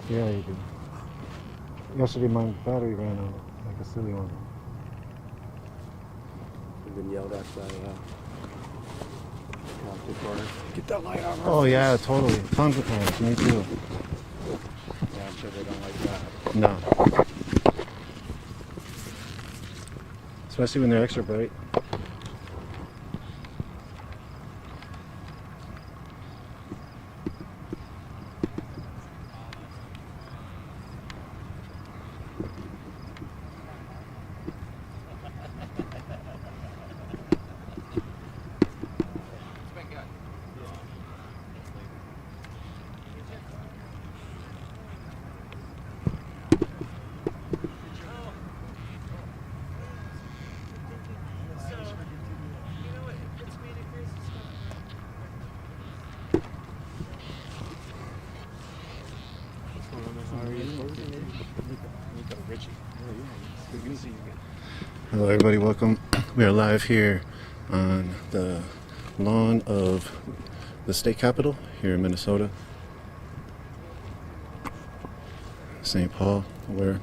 Yeah, you do. Yesterday my battery ran out like a silly one. I've been yelled at by traffic cars. Get that light out. Oh yeah, totally. Tons of times. Me too. Yeah, I'm sure they don't like that. No. Especially when they're extra bright. Hello everybody, welcome. We are live here on the lawn of the state capitol here in Minnesota, St. Paul, where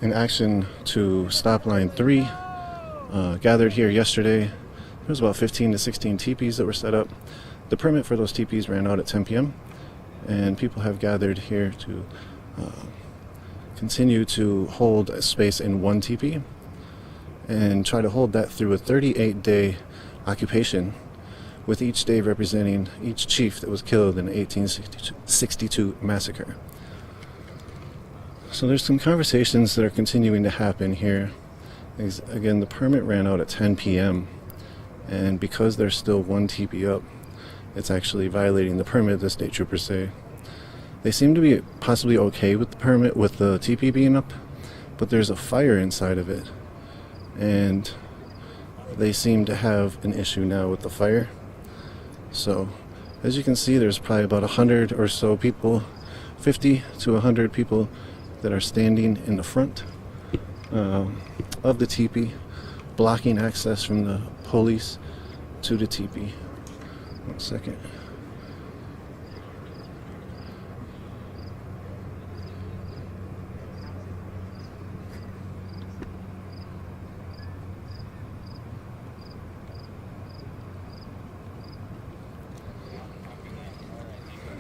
in action to stop line 3 gathered here yesterday. There was about 15 to 16 teepees that were set up. The permit for those teepees ran out at 10 p.m. and people have gathered here to continue to hold a space in one teepee and try to hold that through a 38-day occupation, with each day representing each chief that was killed in the 1862 massacre. So there's some conversations that are continuing to happen here. Again, the permit ran out at 10 p.m. and because there's still one teepee up, it's actually violating the permit, the state troopers say. They seem to be possibly okay with the permit, with the teepee being up, but there's a fire inside of it, and they seem to have an issue now with the fire. So, as you can see, there's probably about 100 or so people, 50 to 100 people that are standing in the front of the teepee, blocking access from the police to the teepee. 1 second.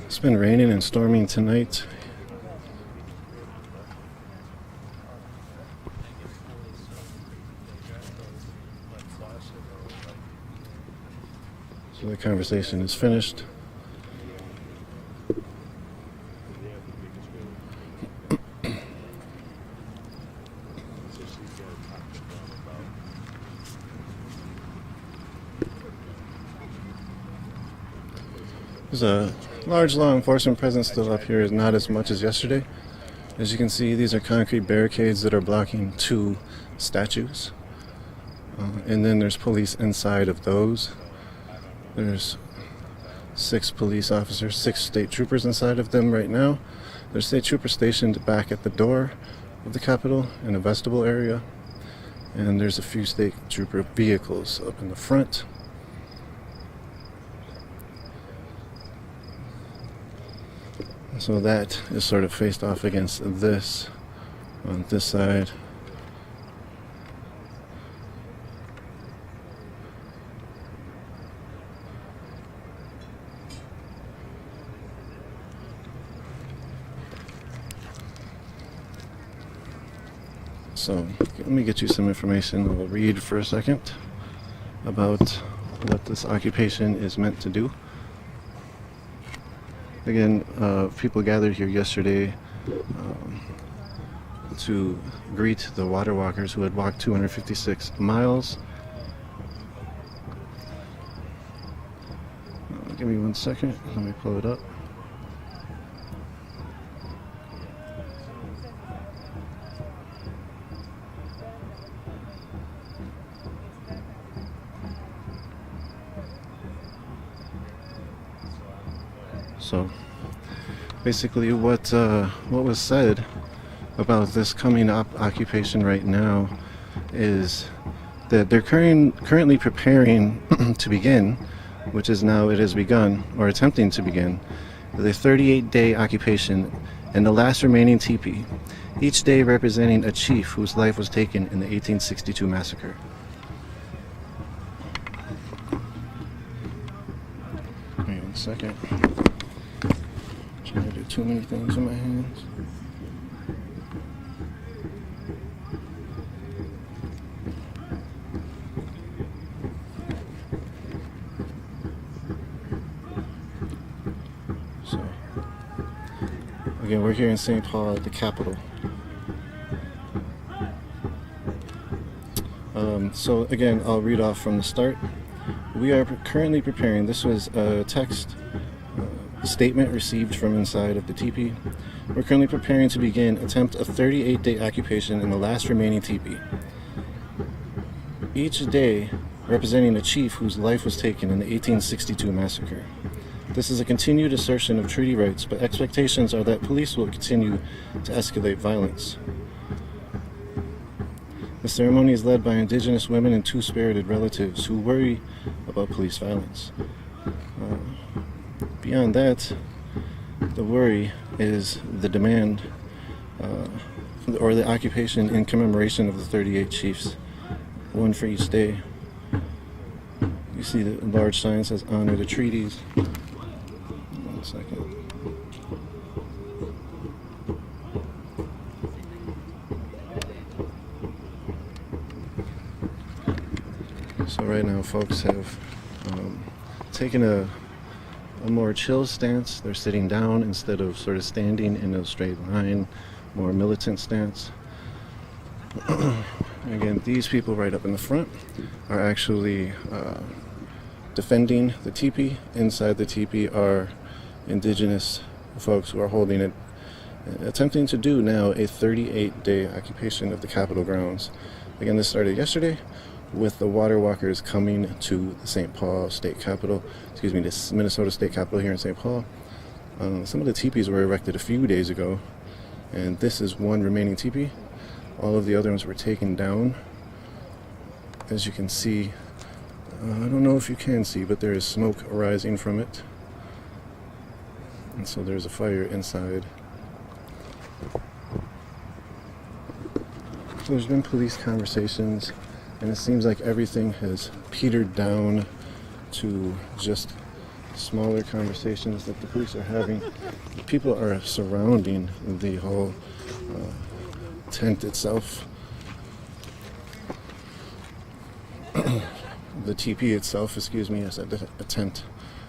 It's been raining and storming tonight. So the conversation is finished. There's a large law enforcement presence still up here, is not as much as yesterday. As you can see, these are concrete barricades that are blocking 2 statues. And then there's police inside of those. There's 6 police officers, 6 state troopers inside of them right now. There's state troopers stationed back at the door of the Capitol in a vestibule area. And there's a few state trooper vehicles up in the front. So that is sort of faced off against this on this side. So let me get you some information. I'll read for a second about what this occupation is meant to do. Again, people gathered here yesterday to greet the water walkers who had walked 256 miles. Give me 1 second, let me pull it up. So basically what was said about this coming up occupation right now is that they're currently preparing to begin, which is now it has begun, or attempting to begin, the 38-day occupation and the last remaining teepee, each day representing a chief whose life was taken in the 1862 massacre. Wait 1 second. Trying to do too many things with my hands. So, again, we're here in St. Paul at the Capitol. So again, I'll read off from the start. We are currently preparing, this was a text statement received from inside of the teepee. We're currently preparing to attempt a 38-day occupation in the last remaining teepee. Each day representing a chief whose life was taken in the 1862 massacre. This is a continued assertion of treaty rights, but expectations are that police will continue to escalate violence. The ceremony is led by Indigenous women and two-spirited relatives who worry about police violence. Beyond that, the worry is the demand or the occupation in commemoration of the 38 chiefs, one for each day. You see the large sign says honor the treaties. 1 second. So right now folks have taken a more chill stance. They're sitting down instead of sort of standing in a straight line, more militant stance. Again, these people right up in the front are actually defending the teepee. Inside the teepee are Indigenous folks who are holding it, attempting to do now a 38-day occupation of the Capitol grounds. Again, this started yesterday with the water walkers coming to the St. Paul State Capitol, this Minnesota State Capitol here in St. Paul. Some of the teepees were erected a few days ago, and this is one remaining teepee. All of the other ones were taken down. As you can see, I don't know if you can see, but there is smoke arising from it. And so there's a fire inside. So there's been police conversations, and it seems like everything has petered down to just smaller conversations that the police are having. People are surrounding the whole tent itself. The teepee itself, yes, a tent.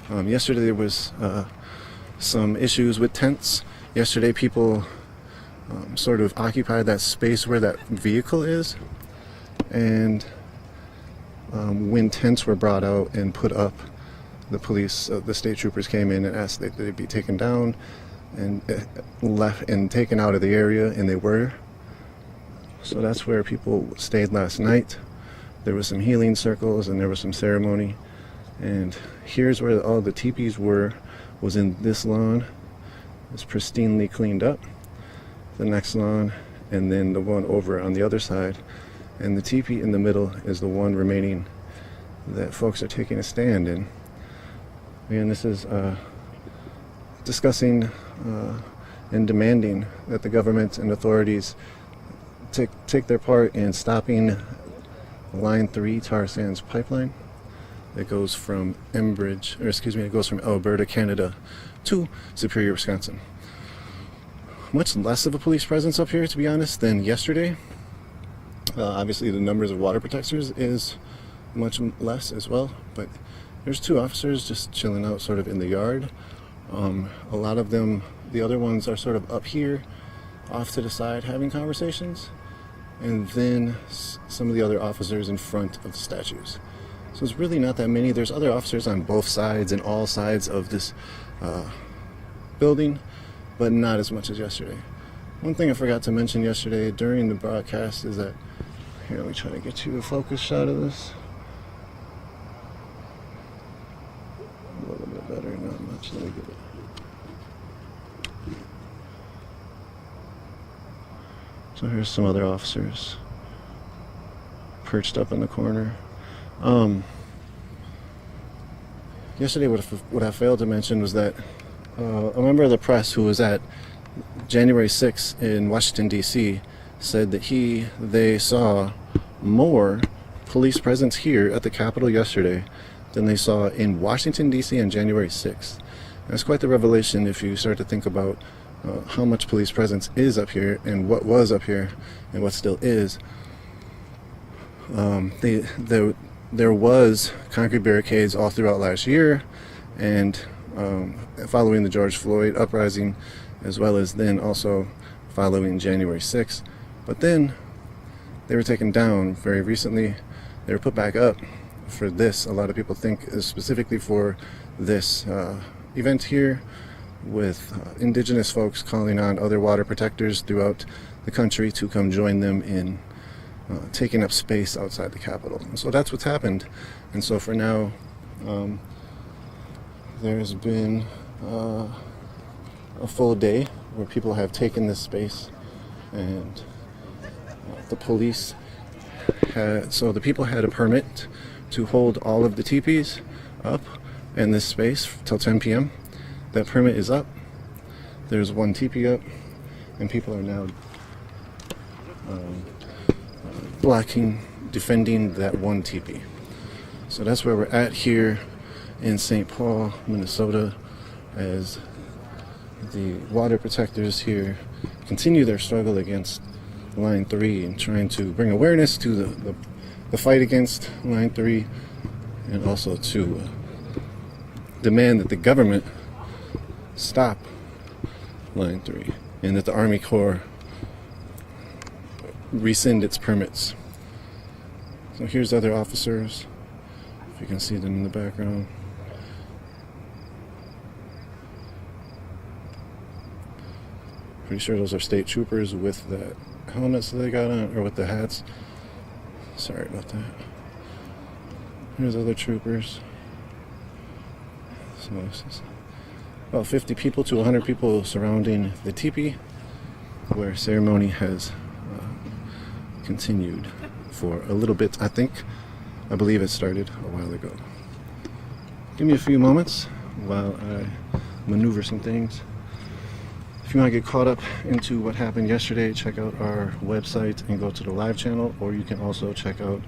Yesterday there was some issues with tents. Yesterday people sort of occupied that space where that vehicle is, and when tents were brought out and put up, the police, the state troopers came in and asked that they be taken down and left and taken out of the area, and they were. So that's where people stayed last night. There was some healing circles and there was some ceremony, and here's where all the teepees was in this lawn. It's pristinely cleaned up. The next lawn, and then the one over on the other side, and the teepee in the middle is the one remaining that folks are taking a stand in. And this is discussing and demanding that the government and authorities take their part in stopping Line 3 tar sands pipeline that goes from it goes from Alberta, Canada to Superior, Wisconsin. Much less of a police presence up here, to be honest, than yesterday. Obviously the numbers of water protectors is much less as well, but there's 2 officers just chilling out sort of in the yard. A lot of them, the other ones, are sort of up here off to the side having conversations, and then some of the other officers in front of the statues. So it's really not that many. There's other officers on both sides and all sides of this building, but not as much as yesterday. One thing I forgot to mention yesterday during the broadcast is that, here, let me try to get you a focus shot of this. A little bit better, not much. Let me get it. So here's some other officers perched up in the corner. Yesterday what I failed to mention was that a member of the press who was at January 6th in Washington, D.C., said that they saw more police presence here at the Capitol yesterday than they saw in Washington, D.C. on January 6th. That's quite the revelation if you start to think about how much police presence is up here and what was up here and what still is. There was concrete barricades all throughout last year and following the George Floyd uprising, as well as then also following January 6th. But then they were taken down very recently. They were put back up for this. A lot of people think is specifically for this event here, with indigenous folks calling on other water protectors throughout the country to come join them in taking up space outside the Capitol. And so that's what's happened. And so for now, there's been a full day where people have taken this space, and the police so the people had a permit to hold all of the teepees up in this space till 10 p.m. That permit is up. There's one teepee up, and people are now defending that one teepee. So that's where we're at here in St. Paul, Minnesota, as the water protectors here continue their struggle against Line 3 and trying to bring awareness to the fight against Line 3, and also to demand that the government stop Line 3 and that the Army Corps rescind its permits. So here's other officers, if you can see them in the background. Pretty sure those are state troopers with the helmets that they got on, or with the hats. Sorry about that. Here's other troopers. So this is about 50 people to 100 people surrounding the teepee, where ceremony has continued for a little bit. I believe it started a while ago. Give me a few moments while I maneuver some things. If you want to get caught up into what happened yesterday, check out our website and go to the live channel, or you can also check out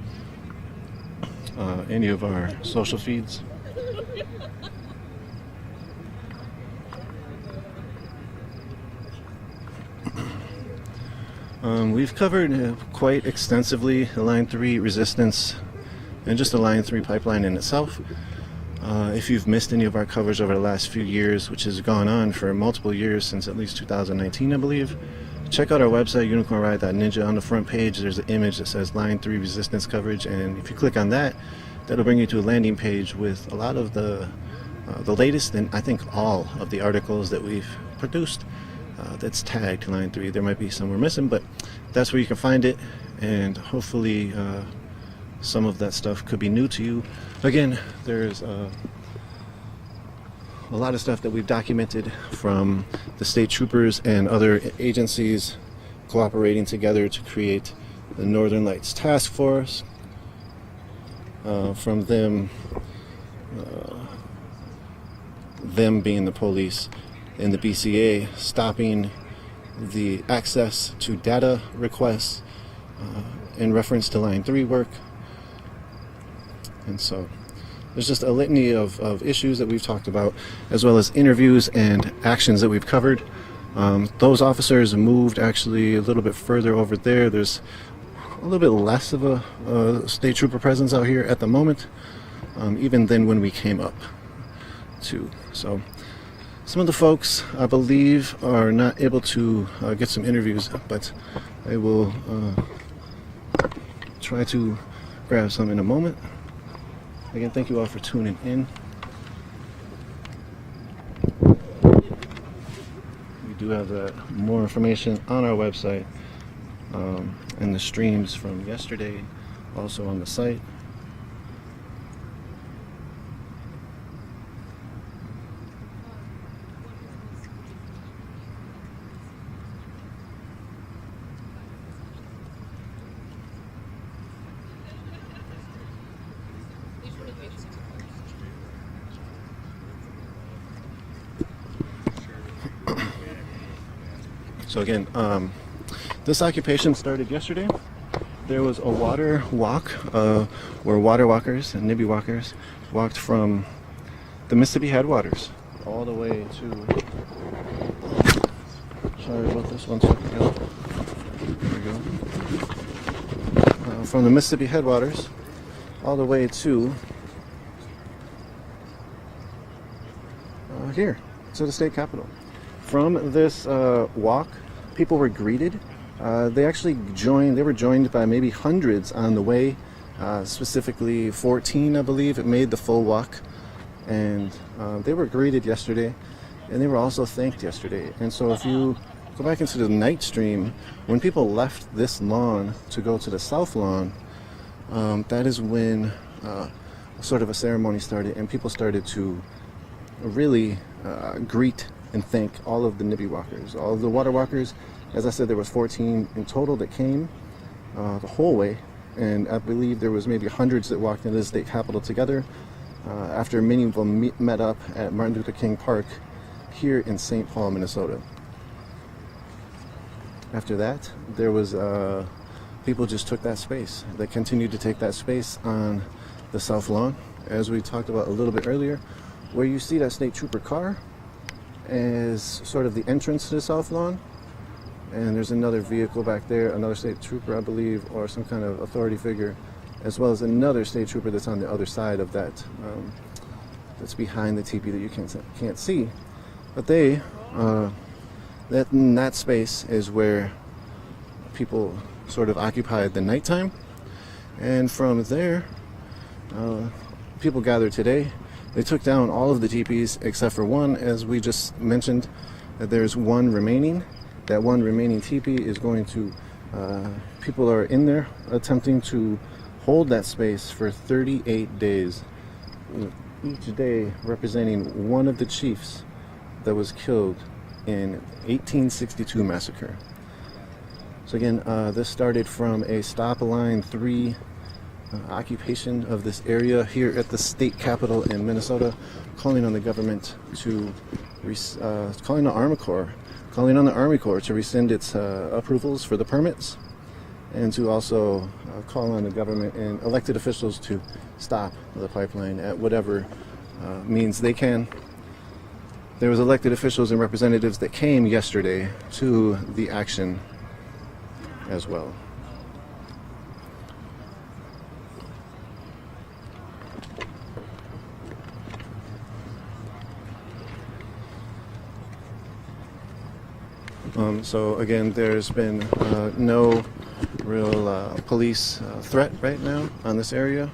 any of our social feeds. We've covered quite extensively the Line 3 resistance and just the Line 3 pipeline in itself. If you've missed any of our coverage over the last few years, which has gone on for multiple years since at least 2019, I believe, check out our website, unicornride.ninja. On the front page, there's an image that says Line 3 resistance coverage, and if you click on that, that'll bring you to a landing page with a lot of the latest, and I think all of the articles that we've produced that's tagged Line 3. There might be some we're missing, but that's where you can find it, and hopefully some of that stuff could be new to you. Again, there's a lot of stuff that we've documented from the state troopers and other agencies cooperating together to create the Northern Lights Task Force. From them being the police, and the BCA stopping the access to data requests in reference to Line 3 work. And so there's just a litany of issues that we've talked about, as well as interviews and actions that we've covered. Those officers moved actually a little bit further over there. There's a little bit less of a state trooper presence out here at the moment, even than when we came up too. So some of the folks, I believe, are not able to get some interviews, but I will try to grab some in a moment. Again, thank you all for tuning in. We do have more information on our website, and the streams from yesterday also on the site. So again, this occupation started yesterday. There was a water walk where water walkers and Nibby walkers walked from the Mississippi headwaters all the way to... Sorry about this, 1 second. There we go. From the Mississippi headwaters all the way to here, to the state capitol. From this walk, people were greeted. They actually joined. They were joined by maybe hundreds on the way. Specifically 14, I believe, it made the full walk. And they were greeted yesterday, and they were also thanked yesterday. And so if you go back into the night stream, when people left this lawn to go to the south lawn, that is when sort of a ceremony started, and people started to really greet and thank all of the Nibby walkers, all of the water walkers. As I said, there was 14 in total that came the whole way, and I believe there was maybe hundreds that walked into the state capitol together after many of them met up at Martin Luther King Park here in St. Paul, Minnesota. After that, there was people just took that space. They continued to take that space on the south lawn, as we talked about a little bit earlier, where you see that state trooper car as sort of the entrance to the south lawn. And there's another vehicle back there, another state trooper, I believe, or some kind of authority figure, as well as another state trooper that's on the other side of that, that's behind the teepee that you can't see. But they, that space is where people sort of occupied the nighttime. And from there, people gathered today. They took down all of the teepees except for one, as we just mentioned, that there's one remaining. That one remaining teepee is going to, people are in there attempting to hold that space for 38 days, each day representing one of the chiefs that was killed in 1862 massacre. So again, this started from a stop line 3 occupation of this area here at the state capitol in Minnesota, calling on the government to, calling on the Army Corps to rescind its approvals for the permits, and to also call on the government and elected officials to stop the pipeline at whatever means they can. There was elected officials and representatives that came yesterday to the action as well. So again, there's been no real police threat right now on this area,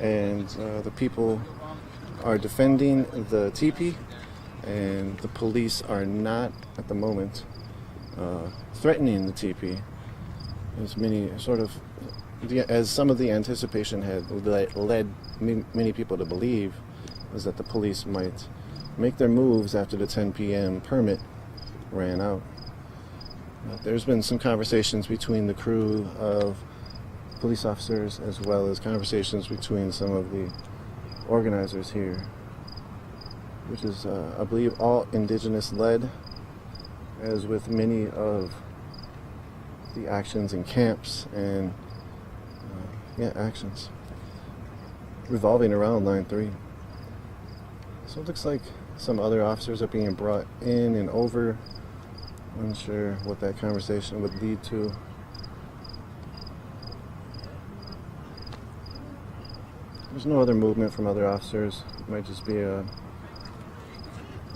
and the people are defending the teepee, and the police are not at the moment threatening the teepee, as many sort of, as some of the anticipation had led many people to believe, is that the police might make their moves after the 10 p.m. permit ran out. There's been some conversations between the crew of police officers, as well as conversations between some of the organizers here, which is, I believe, all indigenous led, as with many of the actions in camps and actions revolving around Line 3. So it looks like some other officers are being brought in and over. Unsure what that conversation would lead to. There's no other movement from other officers. It might just be a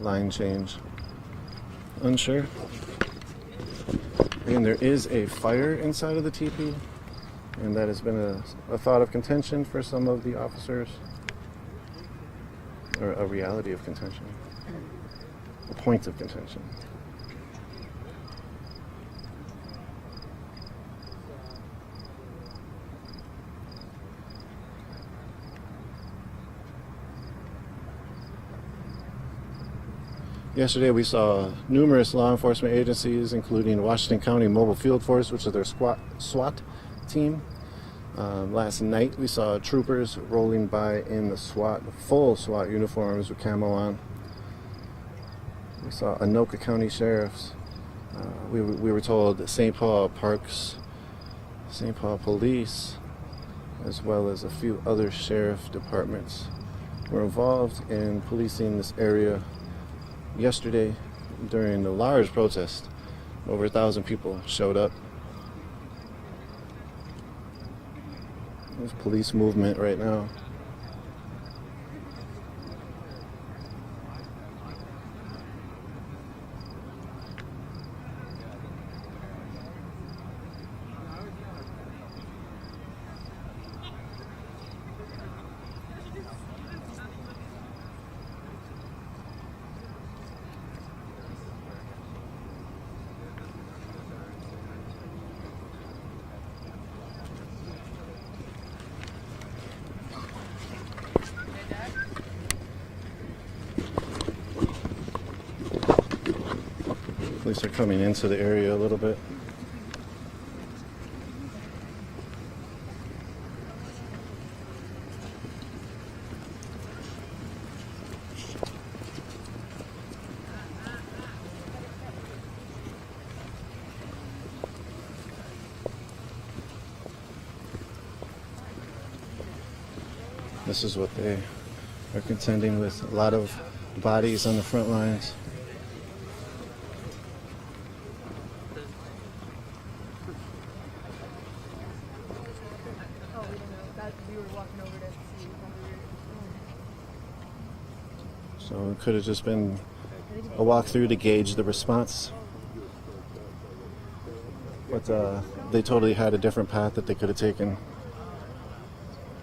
line change. Unsure. And there is a fire inside of the teepee, and that has been a thought of contention for some of the officers. Or a reality of contention, a point of contention. Yesterday we saw numerous law enforcement agencies, including Washington County Mobile Field Force, which is their SWAT team. Last night we saw troopers rolling by in the full SWAT uniforms with camo on. We saw Anoka County sheriffs. We were told that St. Paul Parks, St. Paul Police, as well as a few other sheriff departments were involved in policing this area yesterday during the large protest. Over 1,000 people showed up. There's police movement right now. Police are coming into the area a little bit. This is what they are contending with. A lot of bodies on the front lines. So it could have just been a walkthrough to gauge the response. But they totally had a different path that they could have taken.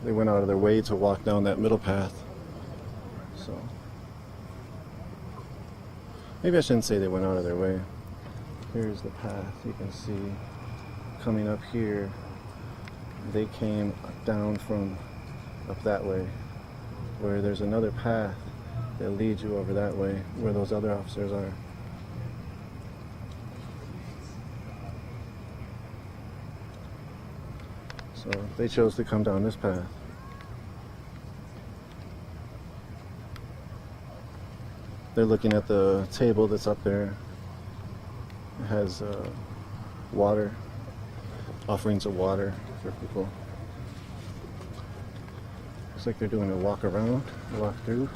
They went out of their way to walk down that middle path. So maybe I shouldn't say they went out of their way. Here's the path. You can see coming up here. They came down from up that way, where there's another path that leads you over that way, where those other officers are. So they chose to come down this path. They're looking at the table that's up there. It has water, offerings of water for people. Looks like they're doing a walk around, a walk through.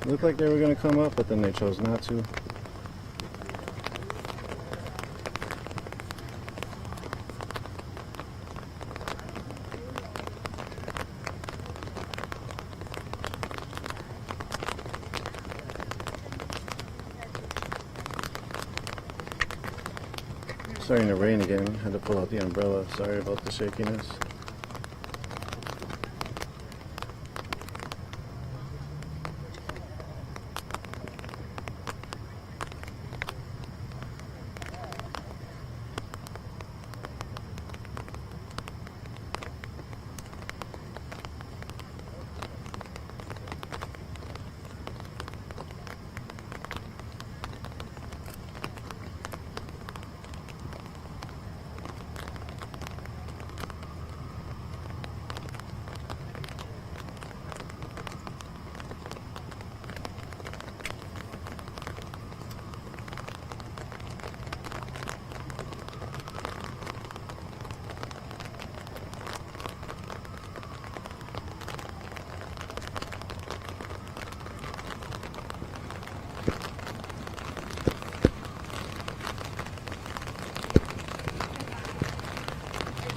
Looked like they were going to come up, but then they chose not to. Starting to rain again. Had to pull out the umbrella. Sorry about the shakiness.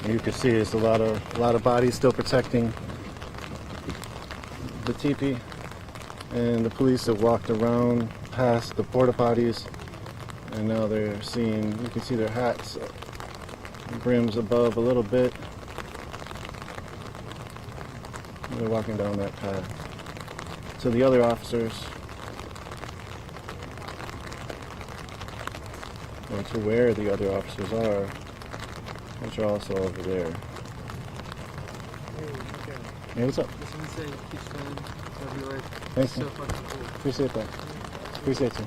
You can see there's a lot of bodies still protecting the teepee, and the police have walked around past the porta potties, and now they're seeing. You can see their hats, brims above a little bit. They're walking down that path. So the other officers, or to where the other officers are, which are also over there. Hey, what's up? Just want to say, keep standing. Love your work. Thanks, So man. fucking cool. Appreciate that. Appreciate you.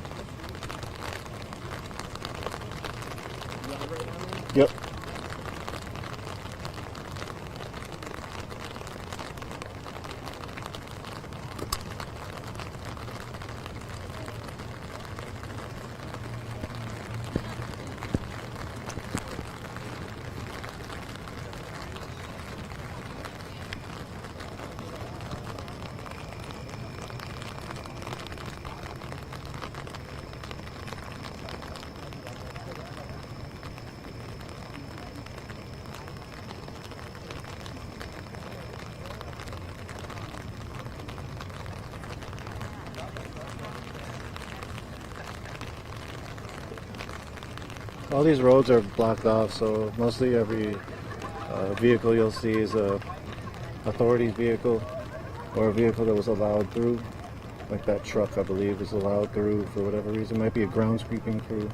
right now then? Yep. All these roads are blocked off, so mostly every vehicle you'll see is a authorities vehicle or a vehicle that was allowed through. Like that truck, I believe, is allowed through for whatever reason. Might be a groundskeeping crew.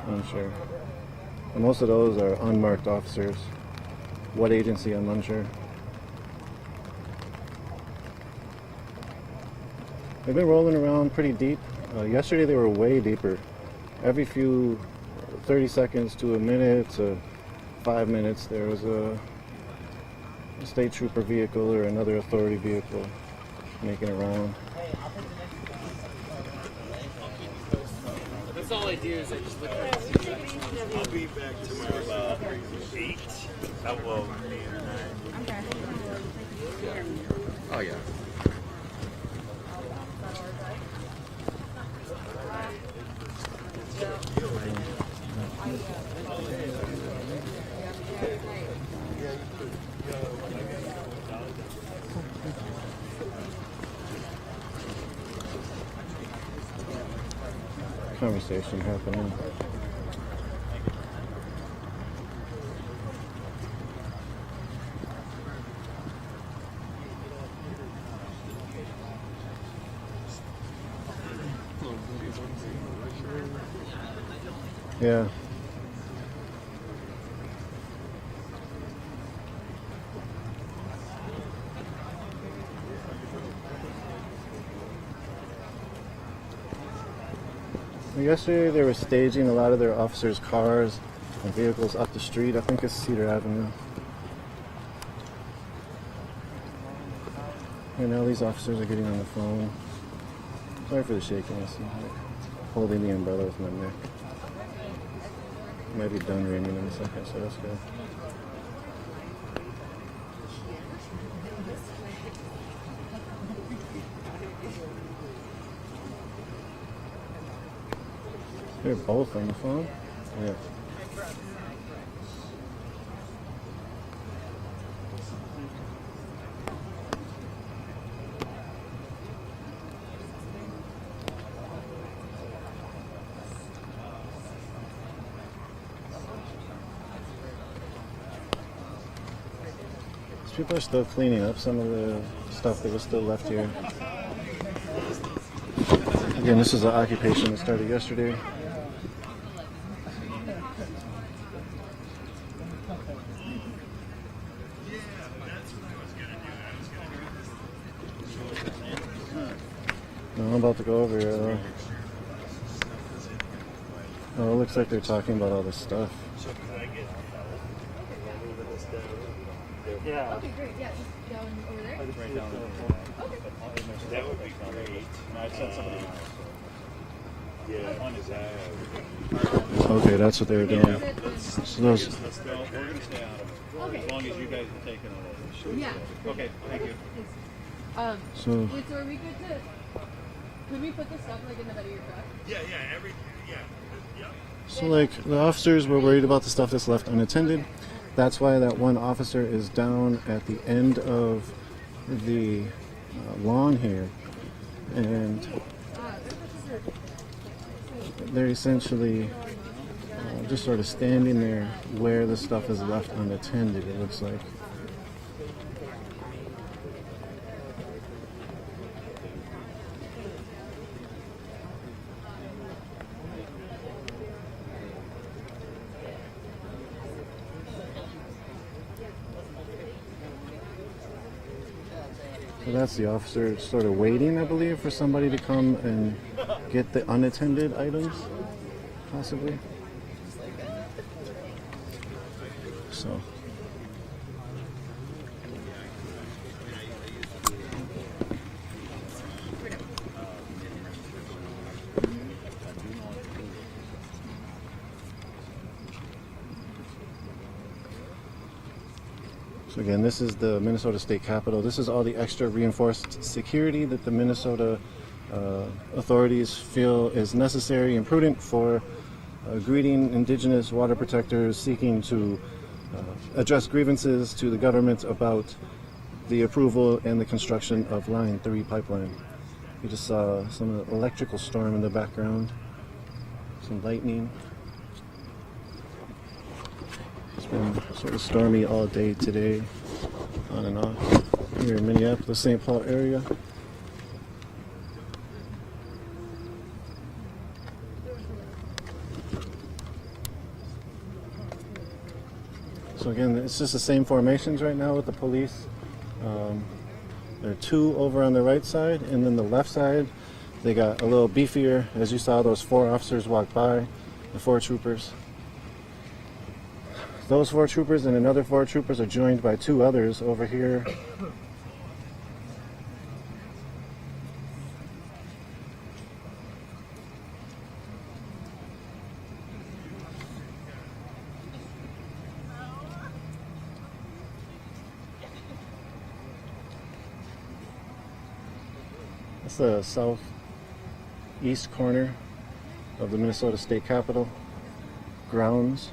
I'm unsure. And most of those are unmarked officers. What agency, I'm unsure. They've been rolling around pretty deep. Yesterday they were way deeper. Every few 30 seconds to a minute to 5 minutes there was a state trooper vehicle or another authority vehicle making a round. That's all I do is I just look at I'll be back tomorrow about 8. Well, 8 or 9. Oh yeah. Conversation happening. Yeah. Yesterday they were staging a lot of their officers' cars and vehicles up the street. I think it's Cedar Avenue. And now these officers are getting on the phone. Sorry for the shakiness. I'm like holding the umbrella with my neck. It might be done raining in a second, so that's good. They're both on the phone? Yeah. These people are still cleaning up some of the stuff that was still left here. Again, this is an occupation that started yesterday. I'm about to go over here though. Oh, it looks like they're talking about all this stuff. Yeah. Okay, great. Yeah, just down over there. Right down there. Okay. That would be great. I sent somebody else. Yeah. One is Okay, that's what they were doing. So those. Let's go. We're going to stay out of it. Okay. As long as you guys are taking all of this. Yeah. Okay, thank you. So Wait, so are we good to? Could we put this stuff like in the bed of your truck? Yeah, everything. Yeah. So like the officers were worried about the stuff that's left unattended. That's why that one officer is down at the end of the lawn here, and they're essentially just sort of standing there where the stuff is left unattended, it looks like. So that's the officer sort of waiting, I believe, for somebody to come and get the unattended items, possibly. So So again, this is the Minnesota State Capitol. This is all the extra reinforced security that the Minnesota authorities feel is necessary and prudent for greeting indigenous water protectors seeking to address grievances to the government about the approval and the construction of Line 3 pipeline. You just saw some electrical storm in the background, some lightning. It's been sort of stormy all day today, on and off, here in Minneapolis, St. Paul area. So again, it's just the same formations right now with the police. There are two over on the right side, and then the left side, they got a little beefier. As you saw, those 4 officers walk by, the 4 troopers. Those 4 troopers and another 4 troopers are joined by 2 others over here. That's the southeast corner of the Minnesota State Capitol grounds.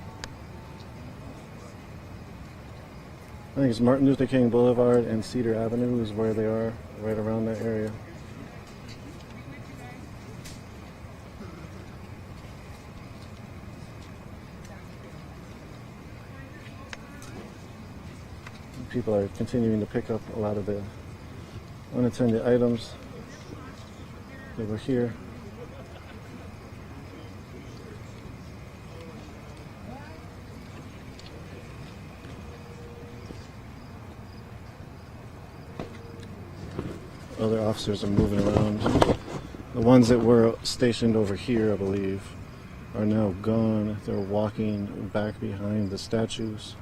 I think it's Martin Luther King Boulevard and Cedar Avenue is where they are, right around that area. People are continuing to pick up a lot of the unattended items that were here. Other officers are moving around. The ones that were stationed over here, I believe, are now gone. They're walking back behind the statues.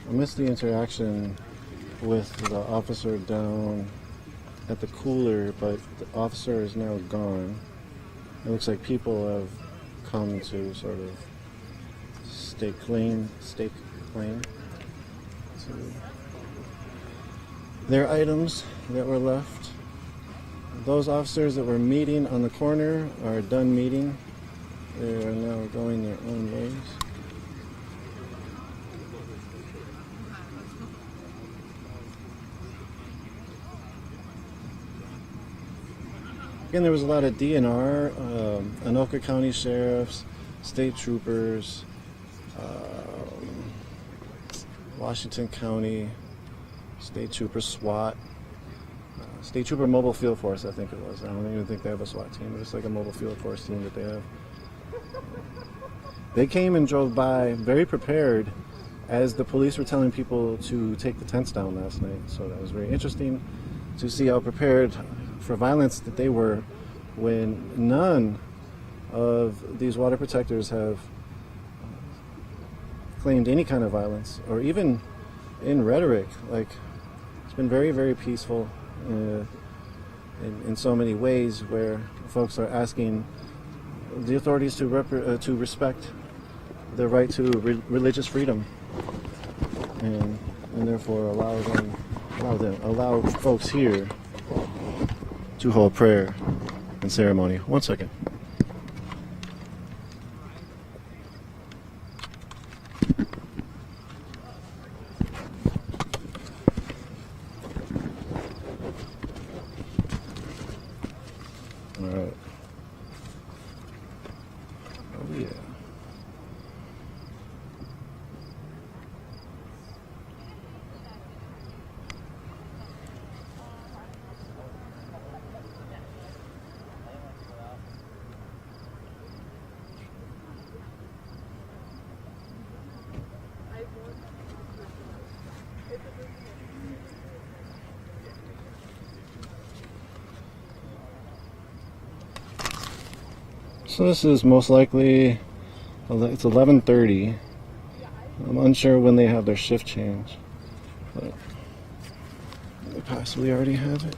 I missed the interaction with the officer down at the cooler, but the officer is now gone. It looks like people have come to sort of stake claim to their items that were left. Those officers that were meeting on the corner are done meeting. They are now going their own ways. Again, there was a lot of DNR, Anoka County sheriffs, state troopers, Washington County, state trooper SWAT, state trooper mobile field force, I think it was. I don't even think they have a SWAT team. It's like a mobile field force team that they have. They came and drove by very prepared as the police were telling people to take the tents down last night. So that was very interesting to see how prepared for violence that they were when none of these water protectors have claimed any kind of violence, or even in rhetoric. Like, it's been very, very peaceful in so many ways, where folks are asking the authorities to respect their right to religious freedom, and therefore allow folks here to hold prayer and ceremony. One second. All right. Oh yeah. So this is most likely, it's 11:30. I'm unsure when they have their shift change, but they possibly already have it.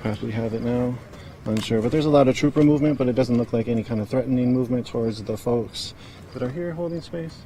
Possibly have it now. Unsure, but there's a lot of trooper movement, but it doesn't look like any kind of threatening movement towards the folks that are here holding space.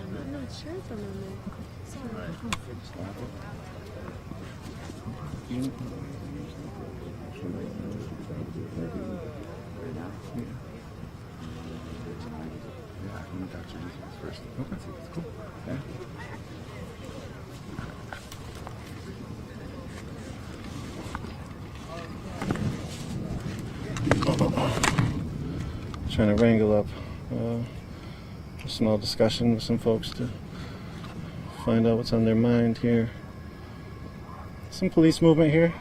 I'm not sure at the moment. Trying to wrangle up a small discussion with some folks to find out what's on their mind here. Some police movement here.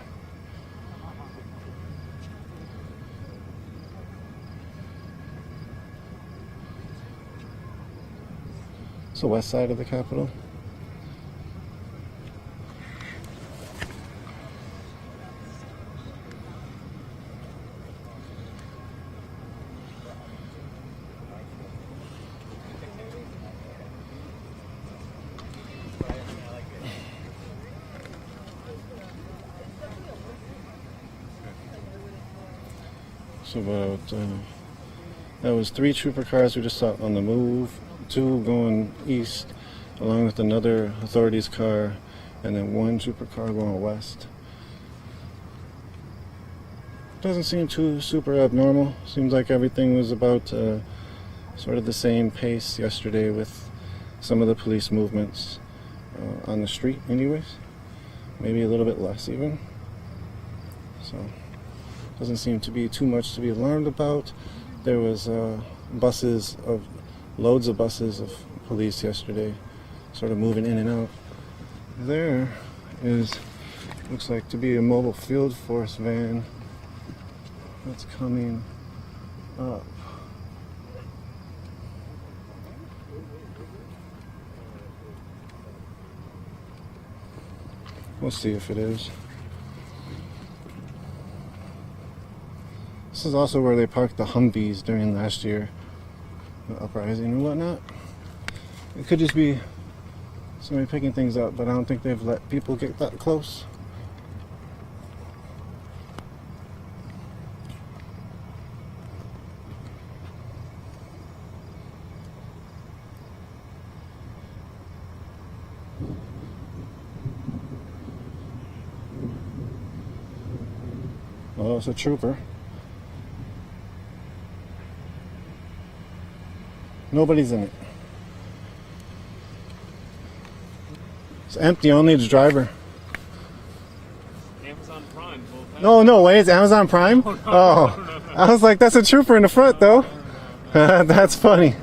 It's the west side of the Capitol. So about that was 3 trooper cars we just saw on the move, 2 going east, along with another authorities car, and then 1 trooper car going west. Doesn't seem too super abnormal. Seems like everything was about sort of the same pace yesterday with some of the police movements on the street anyways. Maybe a little bit less even. So doesn't seem to be too much to be alarmed about. There was loads of buses of police yesterday, sort of moving in and out. There looks like to be a mobile field force van that's coming up. We'll see if it is. This is also where they parked the Humvees during last year, the uprising and whatnot. It could just be somebody picking things up, but I don't think they've let people get that close. Oh, it's a trooper. Nobody's in it. It's empty, only its driver. Amazon Prime. No way, it's Amazon Prime? Oh, I was like, that's a trooper in the front though. That's funny.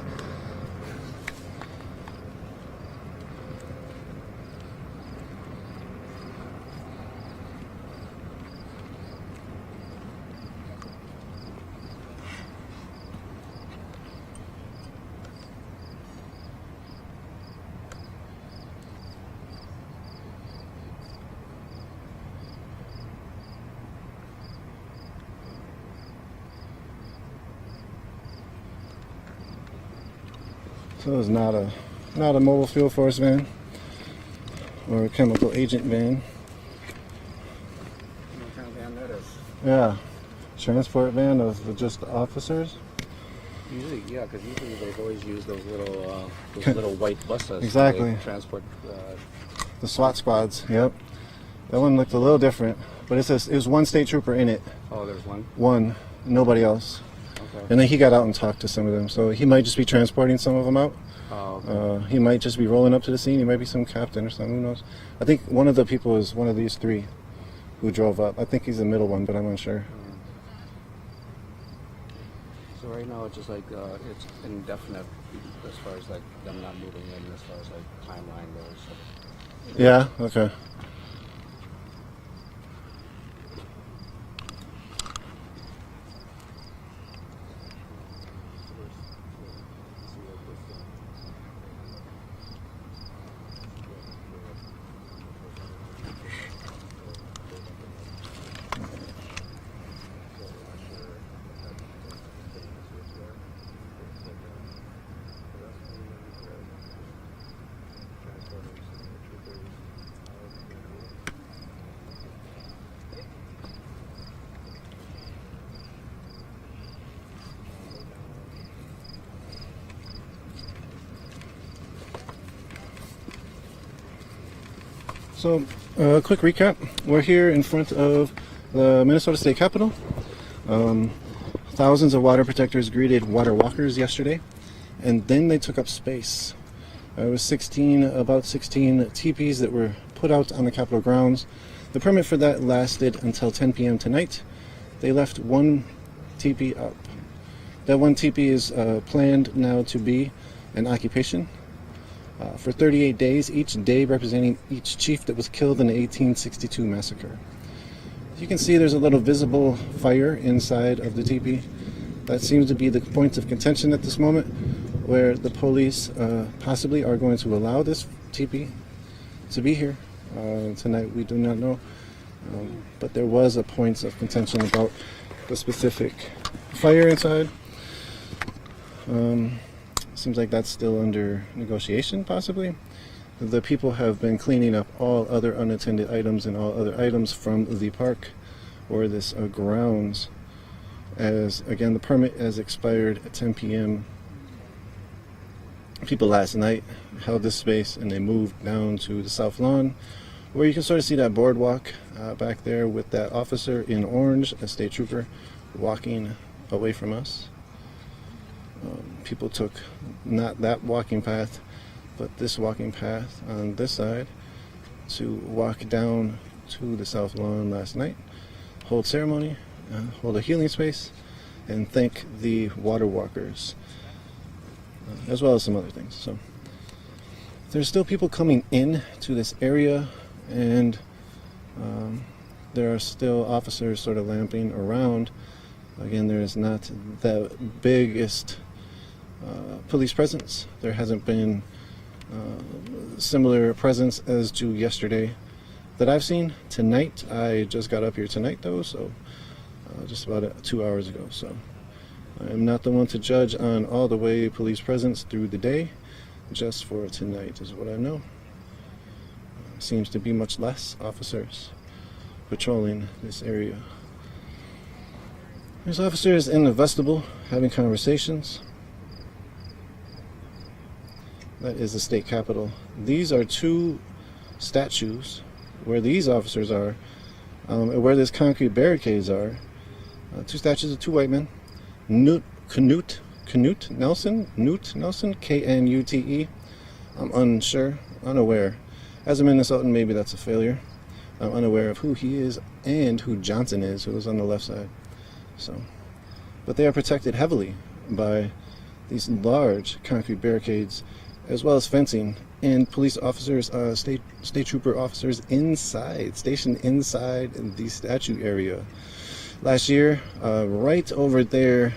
So it's not a mobile field force van or a chemical agent van. What kind of van that is? Yeah, transport van of just officers. Usually, yeah, because usually they've always used those little white buses. Exactly. They transport. The SWAT squads. Yep. That one looked a little different, but it was one state trooper in it. Oh, there's one. One, nobody else. Okay. And then he got out and talked to some of them. So he might just be transporting some of them out. Oh, okay. He might just be rolling up to the scene. He might be some captain or something. Who knows? I think one of the people is one of these three who drove up. I think he's the middle one, but I'm not sure. So right now it's just like it's indefinite as far as like them not moving in as far as like timeline goes. So. Yeah. Okay. So, a quick recap. We're here in front of the Minnesota State Capitol. Thousands of water protectors greeted water walkers yesterday, and then they took up space. It was about 16 teepees that were put out on the Capitol grounds. The permit for that lasted until 10 p.m. tonight. They left one teepee up. That one teepee is planned now to be an occupation. For 38 days, each day representing each chief that was killed in the 1862 massacre. You can see there's a little visible fire inside of the teepee. That seems to be the point of contention at this moment, where the police possibly are going to allow this teepee to be here tonight. We do not know, but there was a point of contention about the specific fire inside. Seems like that's still under negotiation, possibly. The people have been cleaning up all other unattended items and all other items from the park or this grounds, as again the permit has expired at 10 p.m. People last night held this space and they moved down to the south lawn, where you can sort of see that boardwalk back there with that officer in orange, a state trooper, walking away from us. People took not that walking path, but this walking path on this side to walk down to the south lawn last night, hold ceremony, hold a healing space, and thank the water walkers, as well as some other things. So there's still people coming in to this area, and there are still officers sort of lamping around. Again, there is not the biggest police presence. There hasn't been similar presence as to yesterday that I've seen. Tonight, I just got up here tonight though, so just about 2 hours ago. So I'm not the one to judge on all the way police presence through the day. Just for tonight is what I know. Seems to be much less officers patrolling this area. There's officers in the vestibule having conversations. That is the state capitol. These are two statues where these officers are, and where these concrete barricades are. Two statues of two white men. Knute Nelson, K-N-U-T-E. I'm unaware. As a Minnesotan, maybe that's a failure. I'm unaware of who he is and who Johnson is, who is on the left side. So, but they are protected heavily by these large concrete barricades, as well as fencing, and police officers, state trooper officers stationed inside the statue area. Last year, right over there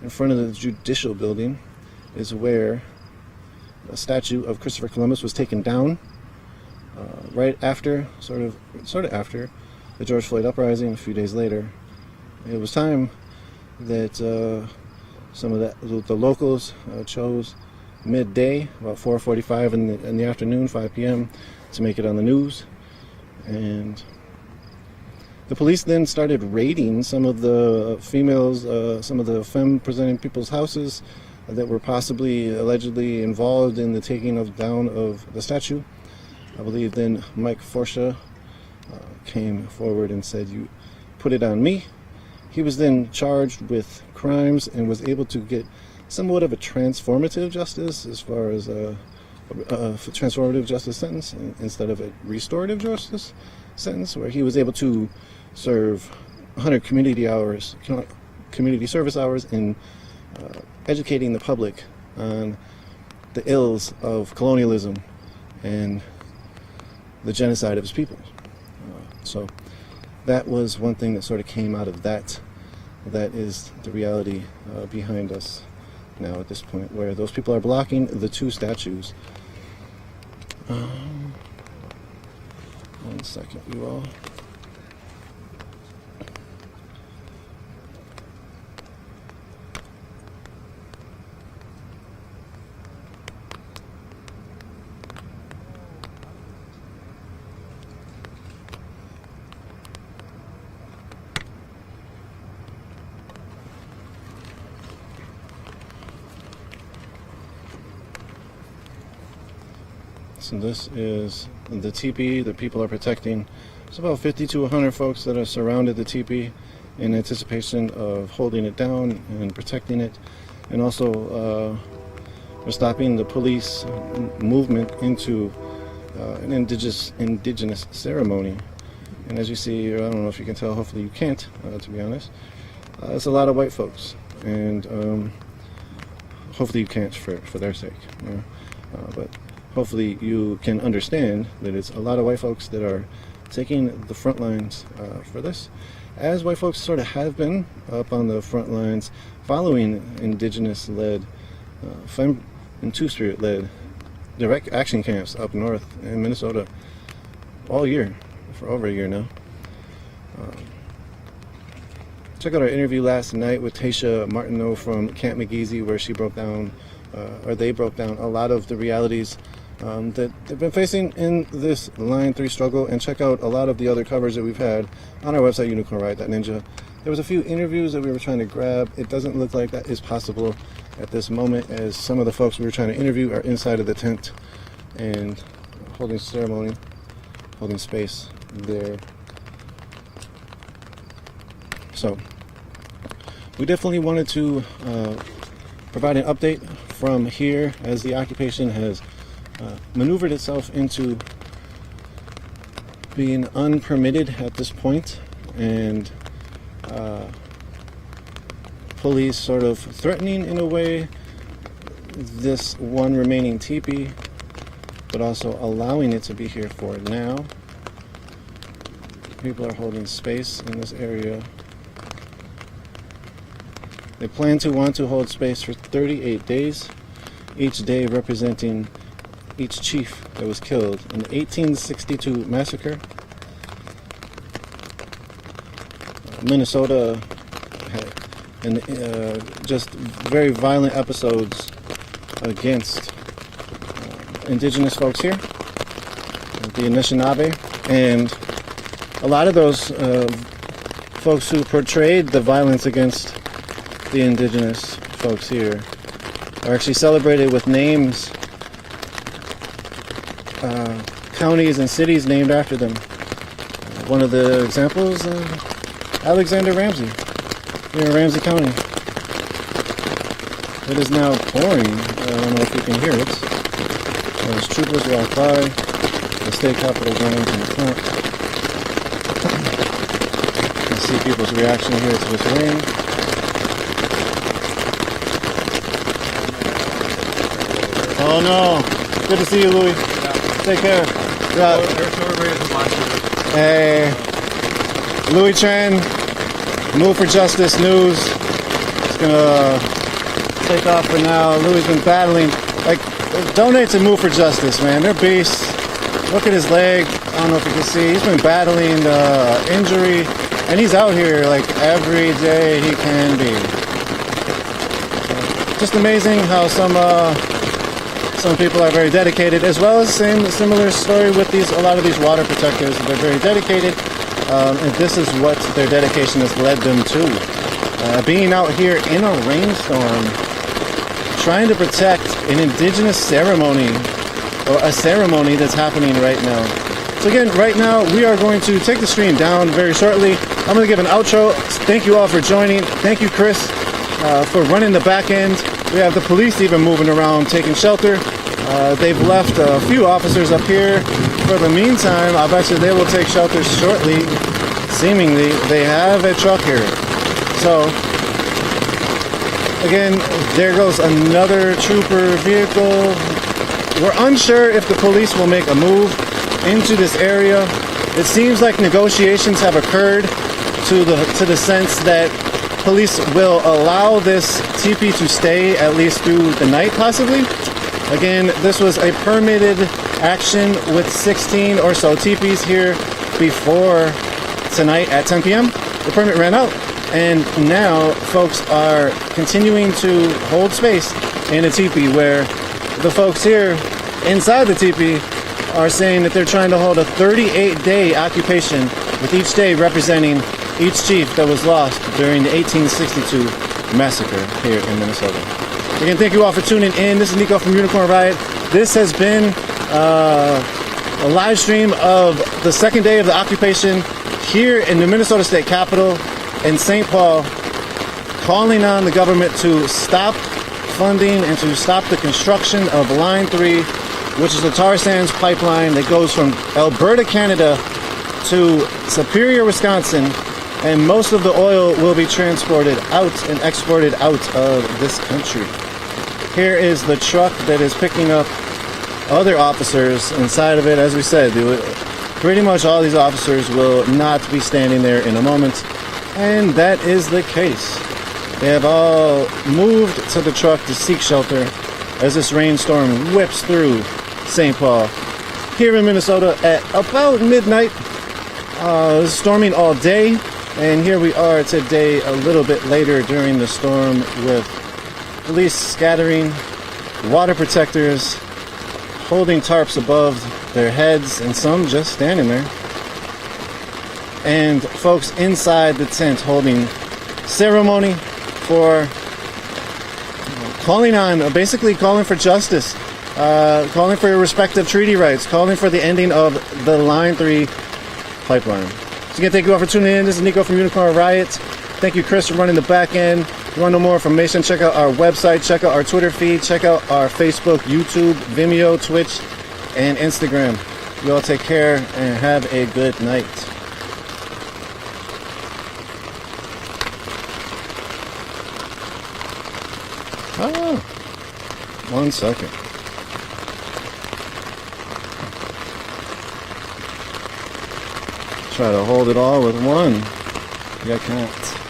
in front of the judicial building is where a statue of Christopher Columbus was taken down, right after, sort of after the George Floyd uprising. A few days later, it was time that some of the locals chose midday, about 4:45 in the afternoon, 5 p.m., to make it on the news. And the police then started raiding some of the females, some of the femme-presenting people's houses that were possibly, allegedly involved in the taking down of the statue. I believe then Mike Forsha came forward and said, "You put it on me." He was then charged with crimes and was able to get somewhat of a transformative justice, as far as a transformative justice sentence instead of a restorative justice sentence, where he was able to serve 100 community service hours in educating the public on the ills of colonialism and the genocide of his people. So that was one thing that sort of came out of that. That is the reality behind us now at this point, where those people are blocking the two statues. One second, you all. So this is the teepee that people are protecting. It's about 50 to 100 folks that have surrounded the teepee in anticipation of holding it down and protecting it, and also stopping the police movement into an indigenous ceremony. And as you see, I don't know if you can tell, hopefully you can't, to be honest. It's a lot of white folks, and hopefully you can't for their sake. But hopefully you can understand that it's a lot of white folks that are taking the front lines for this, as white folks sort of have been up on the front lines following indigenous-led, femme and two-spirit-led direct action camps up north in Minnesota all year, for over a year now. Check out our interview last night with Tasha Martineau from Camp McGeezy, where she broke down, they broke down a lot of the realities that they've been facing in this Line 3 struggle. And check out a lot of the other covers that we've had on our website, unicornride.ninja. There was a few interviews that we were trying to grab. It doesn't look like that is possible at this moment, as some of the folks we were trying to interview are inside of the tent and holding ceremony, holding space there. So we definitely wanted to provide an update from here, as the occupation has maneuvered itself into being unpermitted at this point, and police sort of threatening, in a way, this one remaining teepee, but also allowing it to be here for now. People are holding space in this area. They plan to want to hold space for 38 days, each day representing each chief that was killed in the 1862 massacre. Minnesota had just very violent episodes against indigenous folks here, the Anishinaabe, and a lot of those folks who portrayed the violence against the indigenous folks here are actually celebrated with names, counties and cities named after them. One of the examples, Alexander Ramsey, here in Ramsey County. It is now pouring. I don't know if you can hear it. As troopers walk by, the state capitol grounds in the front. You can see people's reaction here to this rain. Oh no! Good to see you, Louis. Yeah. Take care. Yeah. Hey, Louis Tran, Move for Justice News. It's gonna take off for now. Louis been battling. Like, donate to Move for Justice, man. They're beasts. Look at his leg. I don't know if you can see. He's been battling injury, and he's out here like every day he can be. Just amazing how some Some people are very dedicated, as well as similar story with a lot of these water protectors. They're very dedicated, and this is what their dedication has led them to. Being out here in a rainstorm, trying to protect an indigenous ceremony, or a ceremony that's happening right now. So again, right now we are going to take the stream down very shortly. I'm going to give an outro. Thank you all for joining. Thank you, Chris, for running the back end. We have the police even moving around, taking shelter. They've left a few officers up here. For the meantime, I bet you they will take shelter shortly. Seemingly, they have a truck here. So, again, there goes another trooper vehicle. We're unsure if the police will make a move into this area. It seems like negotiations have occurred to the sense that police will allow this TP to stay at least through the night, possibly. Again, this was a permitted action with 16 or so TPs here before tonight at 10 p.m. The permit ran out, and now folks are continuing to hold space in a teepee where the folks here inside the teepee are saying that they're trying to hold a 38-day occupation, with each day representing each chief that was lost during the 1862 massacre here in Minnesota. Again, thank you all for tuning in. This is Nico from Unicorn Riot. This has been a live stream of the second day of the occupation here in the Minnesota State Capitol in St. Paul, calling on the government to stop funding and to stop the construction of Line 3, which is the tar sands pipeline that goes from Alberta, Canada to Superior, Wisconsin, and most of the oil will be transported out and exported out of this country. Here is the truck that is picking up other officers inside of it. As we said, pretty much all these officers will not be standing there in a moment, and that is the case. They have all moved to the truck to seek shelter as this rainstorm whips through St. Paul here in Minnesota at about midnight. Storming all day, and here we are today a little bit later during the storm with police scattering, water protectors holding tarps above their heads, and some just standing there, and folks inside the tent holding ceremony for basically calling for justice, calling for respective treaty rights, calling for the ending of the Line 3 pipeline. So again, thank you all for tuning in. This is Nico from Unicorn Riot. Thank you, Chris, for running the back end. If you want to know more information, check out our website, check out our Twitter feed, check out our Facebook, YouTube, Vimeo, Twitch, and Instagram. You all take care and have a good night. Oh, 1 second. Try to hold it all with one. I can't.